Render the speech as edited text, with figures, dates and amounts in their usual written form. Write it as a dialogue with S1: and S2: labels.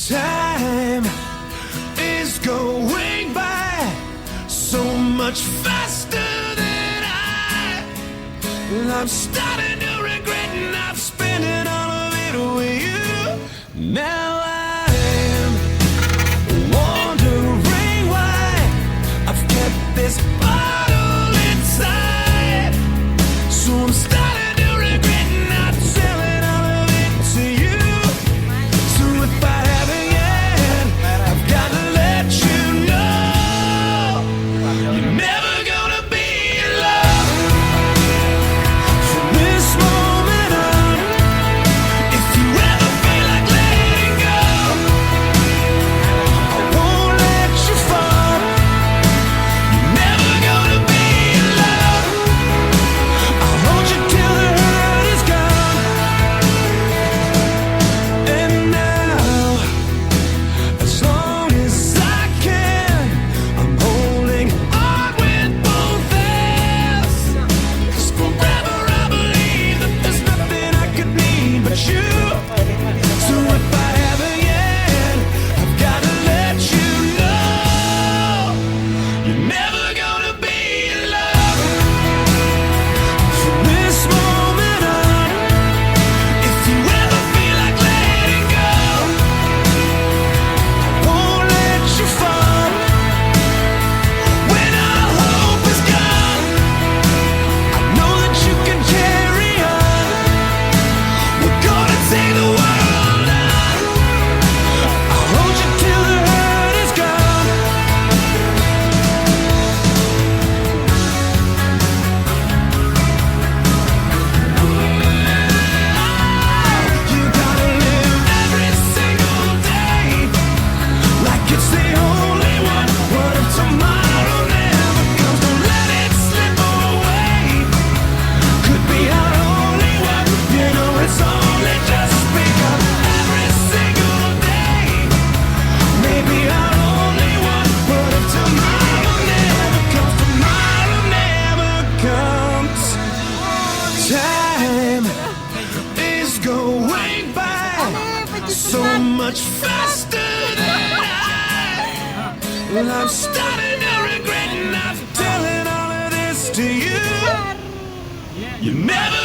S1: Time is going by so much faster than I'm starting to regret not spending all of it with you. Now I'm wondering why I've kept this bottle inside. So I'm starting to regret not selling all of it to you. So if I haven't yet, I've got to let you know you're never gonna be in love from this moment on. If you ever feel like letting go, I won't let you fall. You're never gonna be in love. I'll hold you till the hurt is gone. And now, as long as I can, I'm holding on with both hands. 'Cause forever I believe that there's nothing I could need but you. So if I haven't yet, I've got to let you know you're never gonna be in love from this moment on. If you ever feel like letting go, won't let you fall. When all hope is gone, I know that you can carry on. We're gonna take the world on. I'll hold you till the hurt is gone. You gotta live every single day like it's the only one. What if tomorrow never comes? Don't let it slip away. Could be our only one. You know it's only just begun. Every single day, maybe our only one. What if tomorrow never comes? Tomorrow never comes. Time is going by so much faster than I'm starting to regret not telling all of this to you. You never